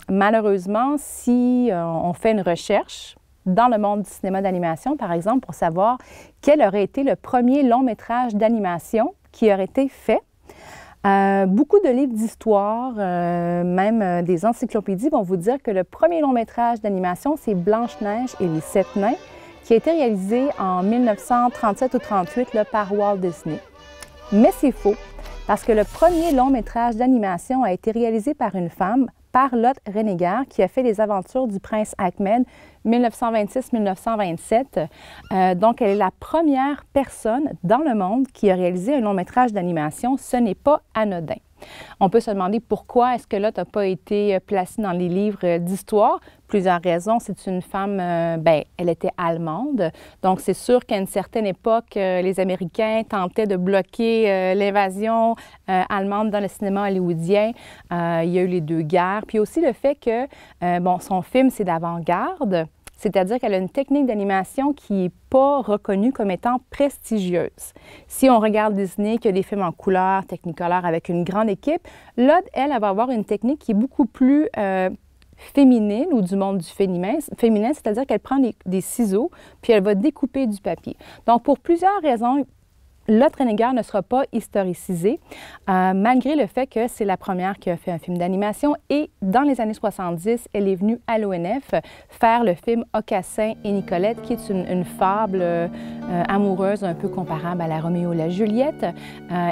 Malheureusement, si on fait une recherche dans le monde du cinéma d'animation, par exemple, pour savoir quel aurait été le premier long métrage d'animation qui aurait été fait, beaucoup de livres d'histoire, même des encyclopédies vont vous dire que le premier long métrage d'animation, c'est Blanche-Neige et les Sept Nains, qui a été réalisé en 1937 ou 38 là, par Walt Disney. Mais c'est faux, parce que le premier long métrage d'animation a été réalisé par une femme, Lotte Rennegar, qui a fait les aventures du prince Ahmed 1926-1927. Donc, elle est la première personne dans le monde qui a réalisé un long métrage d'animation. Ce n'est pas anodin. On peut se demander pourquoi est-ce que Lotte n'a pas été placée dans les livres d'histoire. Plusieurs raisons. C'est une femme, elle était allemande. Donc, c'est sûr qu'à une certaine époque, les Américains tentaient de bloquer l'invasion allemande dans le cinéma hollywoodien. Il y a eu les deux guerres. Puis aussi le fait que, son film, c'est d'avant-garde. C'est-à-dire qu'elle a une technique d'animation qui n'est pas reconnue comme étant prestigieuse. Si on regarde Disney, qui a des films en couleur, Technicolor, avec une grande équipe, Lotte, elle va avoir une technique qui est beaucoup plus féminine ou du monde du féminin, c'est-à-dire qu'elle prend des ciseaux, puis elle va découper du papier. Donc, pour plusieurs raisons, Lotte Rennegar ne sera pas historicisée, malgré le fait que c'est la première qui a fait un film d'animation. Et dans les années 70, elle est venue à l'ONF faire le film Aucassin et Nicolette, qui est une fable amoureuse un peu comparable à la Roméo et la Juliette.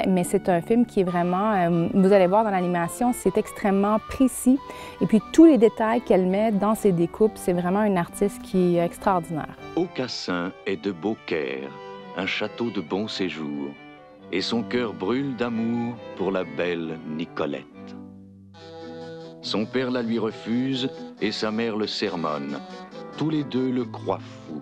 Mais c'est un film qui est vraiment, vous allez voir dans l'animation, c'est extrêmement précis. Et puis tous les détails qu'elle met dans ses découpes, c'est vraiment une artiste qui est extraordinaire. Aucassin est de Beaucaire, un château de bon séjour, et son cœur brûle d'amour pour la belle Nicolette. Son père la lui refuse et sa mère le sermonne. Tous les deux le croient fou.